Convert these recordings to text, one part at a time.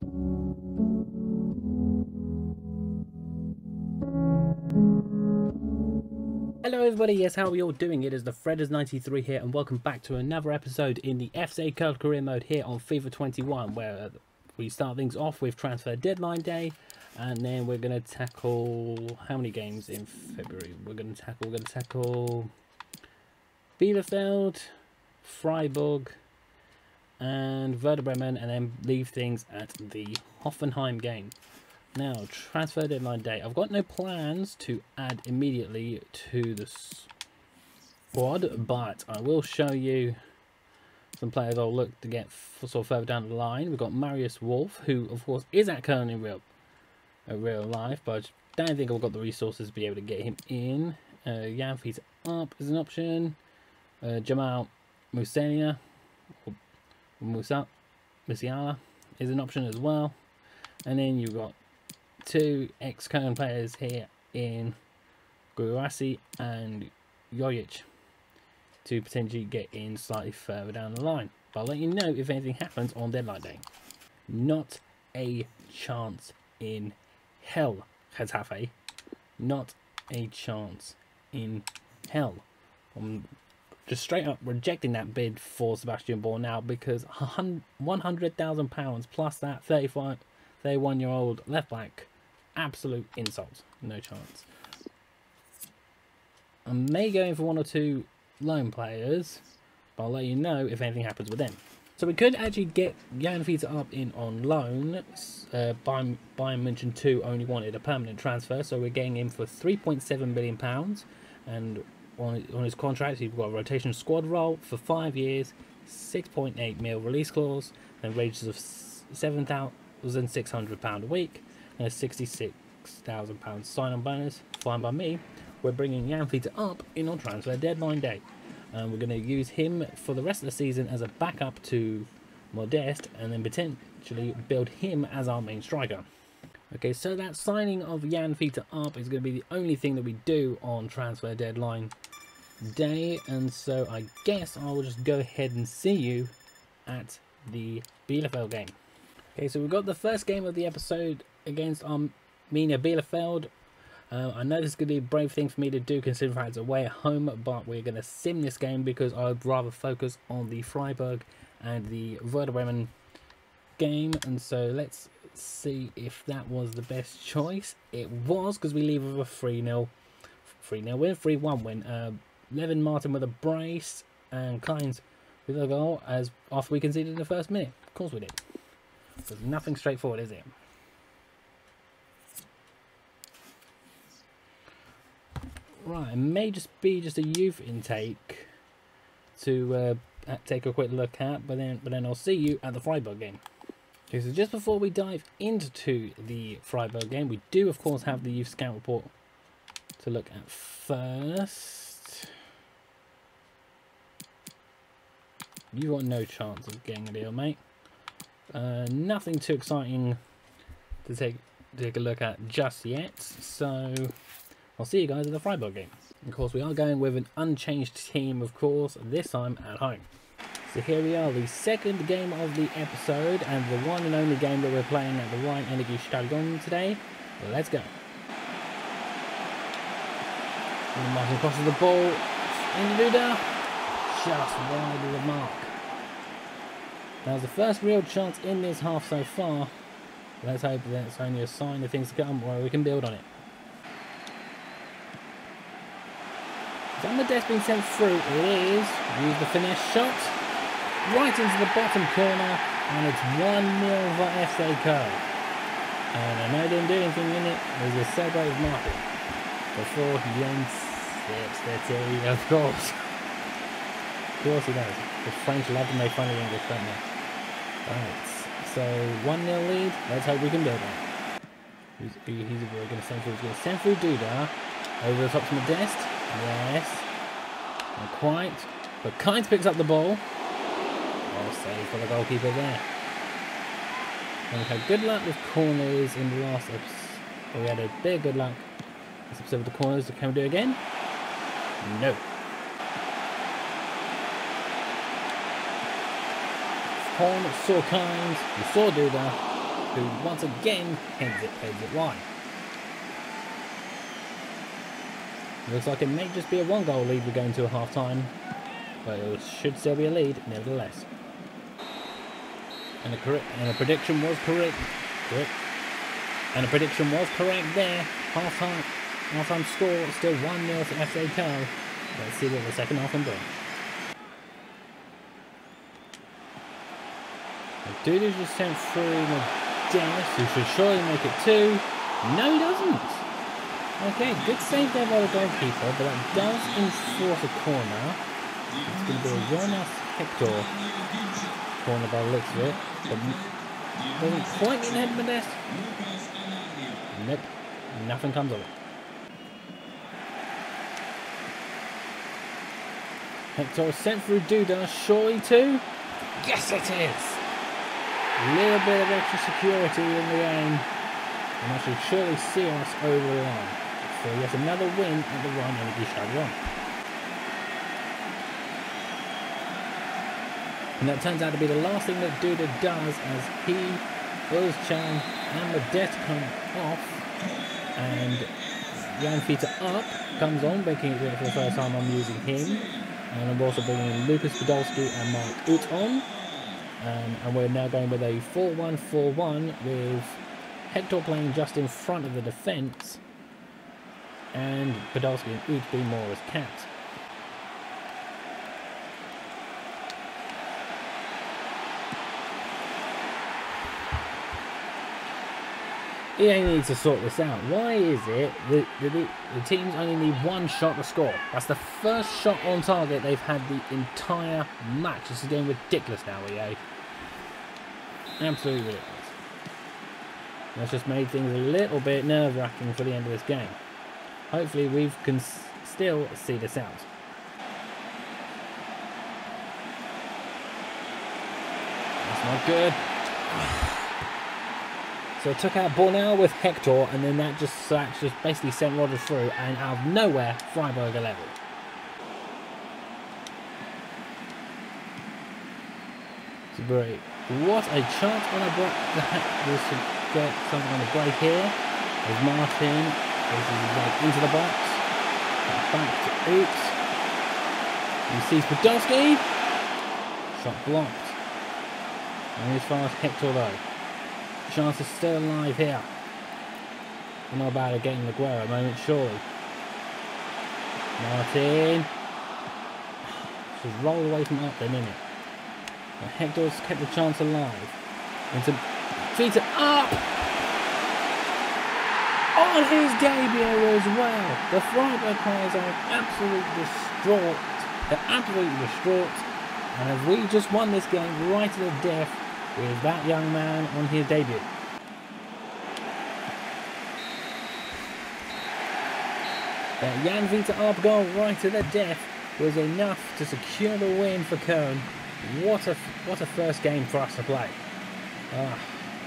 Hello everybody, yes, how are we all doing? It is the Fredders93 here, and welcome back to another episode in the FC Köln Career Mode here on FIFA 21, where we start things off with transfer deadline day, and then we're going to tackle how many games in February? We're going to tackle Bielefeld, Freiburg and Werder Bremen, and then leave things at the Hoffenheim game. Now, transfer deadline day. I've got no plans to add immediately to the squad, but I will show you some players I'll look to get sort of further down the line. We've got Marius Wolf, who of course is at Köln in real life, but I don't think I've got the resources to be able to get him in. Jan Feet Up is an option. Jamal Musiala is an option as well. And then you've got two ex-Köln players here in Guarassi and Jojic to potentially get in slightly further down the line. But I'll let you know if anything happens on deadline day. Not a chance in hell, Getafe. Not a chance in hell. I'm just straight up rejecting that bid for Sebastian Born now, because £100,000 plus that 31-year-old left back, absolute insult. No chance. I may go in for one or two loan players, but I'll let you know if anything happens with them. So we could actually get Jan Feet Up in on loan. Bayern München 2 only wanted a permanent transfer, so we're getting him for £3.7 million, and on his contract he's got a rotation squad role for 5 years, 6.8 mil release clause, and wages of £7,600 a week, and a £66,000 sign-on bonus. Fine by me. We're bringing Jan Feet Up in on transfer deadline day, and we're going to use him for the rest of the season as a backup to Modeste, and then potentially build him as our main striker. Okay, so that signing of Jan Feet Up is going to be the only thing that we do on transfer deadline day, and so I guess I will just go ahead and see you at the Bielefeld game. Okay, so we've got the first game of the episode against Arminia Bielefeld. I know this is going to be a brave thing for me to do considering it's away at home, but we're going to sim this game because I'd rather focus on the Freiburg and the Werder Bremen game, and so let's see if that was the best choice. It was, because we leave with a 3-0 win, 3-1 win. Levin Martin with a brace, and Kleins with a goal as after we conceded in the first minute. Of course we did. There's nothing straightforward, is it? Right, it may just be a youth intake to take a quick look at, but then I'll see you at the Freiburg game. Okay, so just before we dive into the Freiburg game, we do of course have the youth scout report to look at first. You've got no chance of getting a deal, mate. Nothing too exciting to take a look at just yet, so I'll see you guys at the Freiburg game. Of course, we are going with an unchanged team, of course, this time at home. So here we are, the second game of the episode, and the one and only game that we're playing at the Rhein-Energiestadion today. Let's go. And Martin crosses the ball, and Duda just wide of the mark. That was the first real chance in this half so far. Let's hope that's only a sign of things to come, where we can build on it. Is Modeste being sent through? It is. Use the finesse shot. Right into the bottom corner. And it's 1-0 for FC Köln. And I know they didn't do anything in it. There's a celebrate with Martin. Before Jens sets the tee, of course. Of course he does. The French love to make fun of the English, don't they? Right. So 1-0 lead. Let's hope we can build on it. He's going to send through. He's going to send through Duda. Over the top to Modeste. Yes. Not quite. But Kynes picks up the ball. Oh, save for the goalkeeper there. And we had good luck with corners in the last episode. We had a bit of good luck. This episode with the corners. Can we do it again? No. Koln saw Kynes. We saw Duda. who once again heads it wide. Looks like it may just be a 1-goal lead we're going to a half-time, but it should still be a lead nevertheless. And a prediction was correct. And a prediction was correct there. Half-time score still 1-0 to FC Köln. Let's see what the second half can bring. Duda just sent through Dennis, who should surely make it 2. No, he doesn't. Okay, good save there by the goalkeeper, but that does enforce a corner. It's going to be a Jonas Hector corner by the looks of it. But doesn't quite get ahead of the desk. Nope, nothing comes of it. Hector sent through Duda, surely 2. Yes, it is. A little bit of extra security in the game, and that should surely see us over the line. So yes, another win at the Run Energy Stadium. And that turns out to be the last thing that Duda does, as he, Özcan and Modest come off, and Jan Fita up comes on, making it for the first time I'm using him. And I'm also bringing in Lucas Podolski and Mark Ut on. And we're now going with a 4-1-4-1 with Hector playing just in front of the defence and Podolski and Ut being more as cats. EA needs to sort this out. Why is it that the teams only need 1 shot to score? That's the first shot on target they've had the entire match. This is getting ridiculous now, EA. Absolutely ridiculous. That's just made things a little bit nerve-wracking for the end of this game. Hopefully we can still see this out. That's not good. So I took out Bornell with Hector, and then that just basically sent Rodgers through, and out of nowhere, Freiburg are level. It's great. What a chance on a break. We should get something on the break here. There's Martin. This is like into the box. Back to Oops. He sees Podolski. Shot blocked. And as far as Hector though. Chance is still alive here. I'm not about to get in the Guerra moment, surely. Martin. Just rolled away from up there, didn't it? But Hector's kept the chance alive. Into Fita up! On his debut as well. The Freiburg players are absolutely distraught. They're absolutely distraught. And we just won this game right to the death with that young man on his debut. That Jan Vita Arp goal right to the death was enough to secure the win for Köln. What a first game for us to play.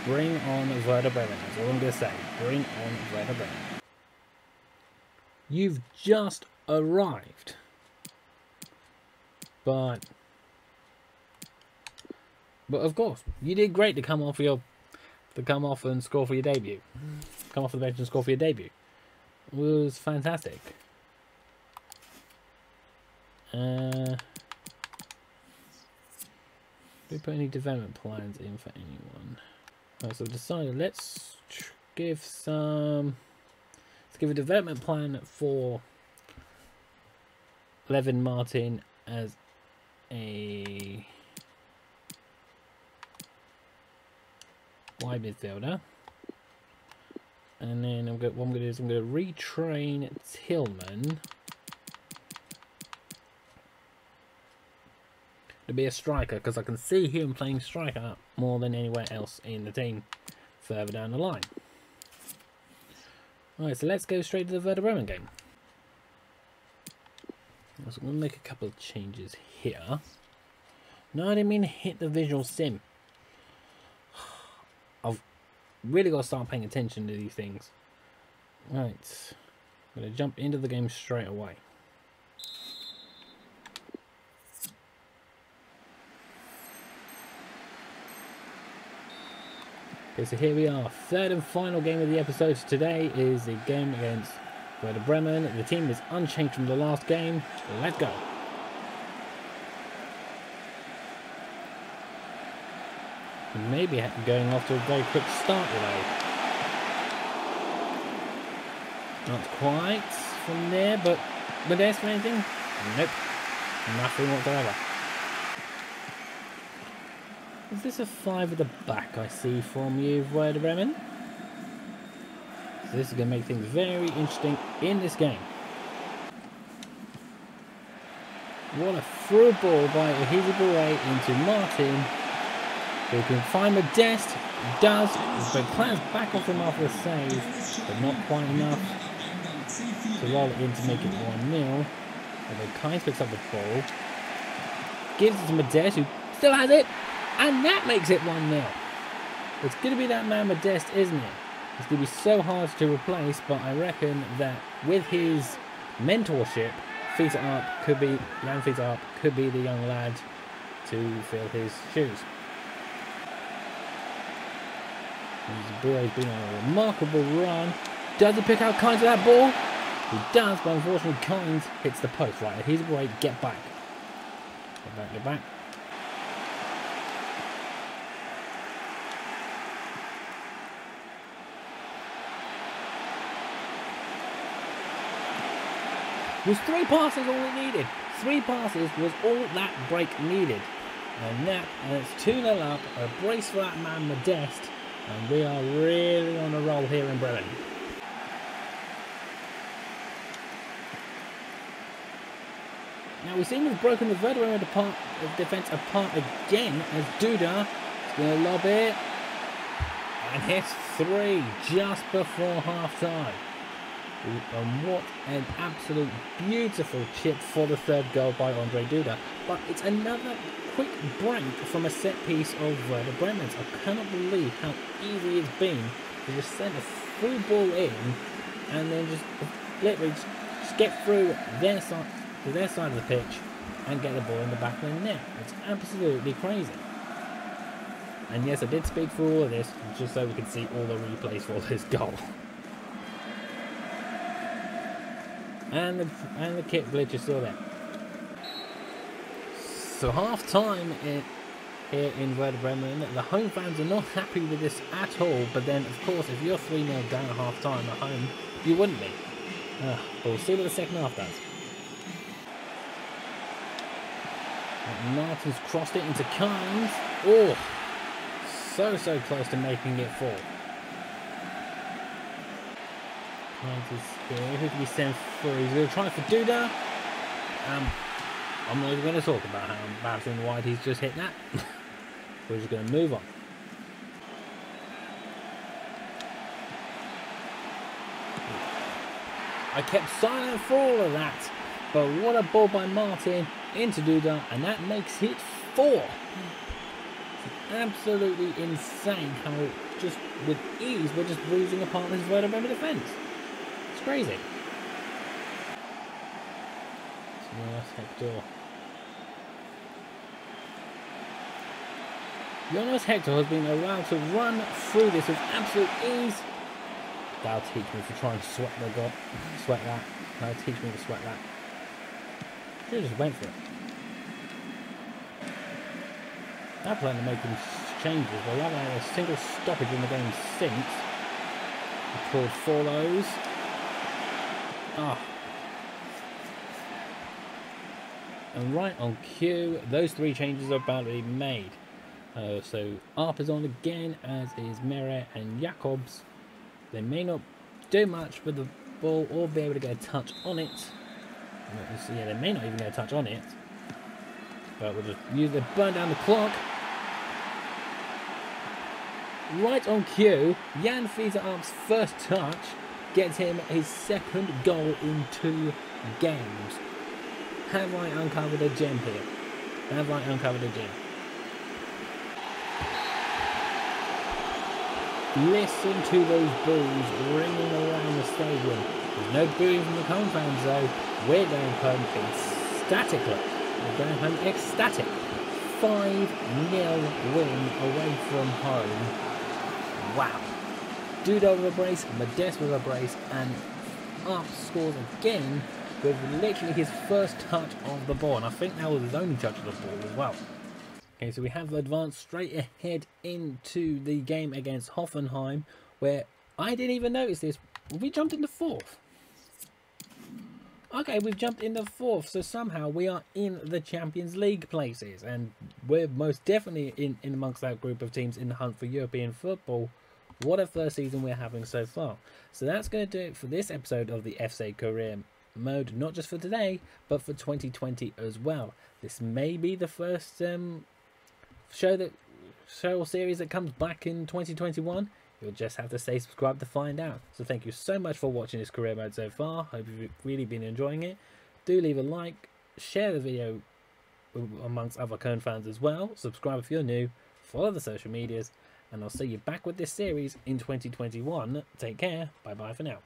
Bring on Werder Bremen. That's all I'm going to say. Bring on Werder Bremen. You've just arrived. But of course, you did great to come off and score for your debut. Come off the bench and score for your debut. It was fantastic. Do we put any development plans in for anyone? Right, so I've decided let's give a development plan for Levin Martin as a wide midfielder, and then what I'm going to do is I'm going to retrain Tillman to be a striker, because I can see him playing striker more than anywhere else in the team further down the line. Alright, so let's go straight to the Werder Bremen game. So I'm going to make a couple of changes here. No, I didn't mean to hit the visual sim. I've really got to start paying attention to these things. Right, I'm going to jump into the game straight away. Okay, so here we are. Third and final game of the episode. Today is the game against Werder Bremen. The team is unchanged from the last game. Let's go. Maybe going off to a very quick start today. Not quite from there, but Modest for anything? Nope. Nothing whatsoever. Is this a 5 at the back I see from you, Werder Bremen? So this is going to make things very interesting in this game. What a through ball by Ahizabure into Martin, who can find Modest. Does, but plans back off him after a save, but not quite enough to roll it in to make it 1-0. Although Kynes picks up the ball, gives it to Modest, who still has it, and that makes it 1-0. It's going to be that man Modest, isn't it? It's going to be so hard to replace, but I reckon that with his mentorship, Jan Fita could be the young lad to fill his shoes. Bure's been on a remarkable run. Does he pick out Kynes with that ball? He does, but unfortunately Kynes hits the post. Right, he's away. Get back. Get back, get back. Was 3 passes all it needed? 3 passes was all that break needed. And it's 2-0 up. A brace for that man Modest. And we are really on a roll here in Bremen. Now we seem to have broken the Werder Bremen defence apart again as Duda is going to lob it and hits 3 just before half time. And what an absolute beautiful chip for the 3rd goal by Andre Duda. But it's another quick break from a set piece of Werder Bremen. I cannot believe how easy it's been to just send a through ball in and then just literally just get through their side to their side of the pitch and get the ball in the back of the net. It's absolutely crazy. And yes, I did speak for all of this just so we could see all the replays for this goal. And the kick glitch is still there. So half time here in Werder Bremen. The home fans are not happy with this at all. But then, of course, if you're 3-0 down at half time at home, you wouldn't be. But we'll see what the second half does. And Martin's crossed it into Kynes. Oh, so close to making it 4. Kynes is here. Who can we send through? He's going to try for Duda. I'm not even going to talk about how embarrassing and wide he's just hit that. We're just going to move on. I kept silent for all of that. But what a ball by Martin into Duda. And that makes it 4. It's absolutely insane how just with ease we're just bruising apart this Werder Bremen defence. It's crazy. Jonas Hector. Jonas Hector has been allowed to run through this with absolute ease. That'll teach me to try and sweat that. That'll teach me to sweat that. Should have just went for it. They're planning to make them changes. They haven't had a single stoppage in the game since. Record follows. And right on cue, those 3 changes are about to be made. So Arp is on again, as is Mere and Jacobs. They may not do much with the ball or be able to get a touch on it. Yeah, they may not even get a touch on it. But we'll just use the burn down the clock. Right on cue, Jan Fita-Arp's first touch gets him his 2nd goal in 2 games. Have I uncovered a gem here? Have I uncovered a gem? Listen to those boos ringing around the stadium. There's no booing from the home fans though. We're going home ecstatically. We're going home ecstatic. 5-0 win away from home. Wow. Duda with a brace, Modeste with a brace, and up scores again with literally his first touch of the ball. And I think that was his only touch of the ball as well. Okay, so we have advanced straight ahead into the game against Hoffenheim, where I didn't even notice this. We jumped into fourth. Okay, we've jumped into fourth, so somehow we are in the Champions League places, and we're most definitely in amongst that group of teams in the hunt for European football. What a first season we're having so far. So that's going to do it for this episode of the FC Career Mode, not just for today, but for 2020 as well. This may be the first show or series that comes back in 2021. You'll just have to stay subscribed to find out. So thank you so much for watching this career mode so far. Hope you've really been enjoying it. Do leave a like, share the video amongst other Köln fans as well. Subscribe if you're new, follow the social medias, and I'll see you back with this series in 2021. Take care. Bye bye for now.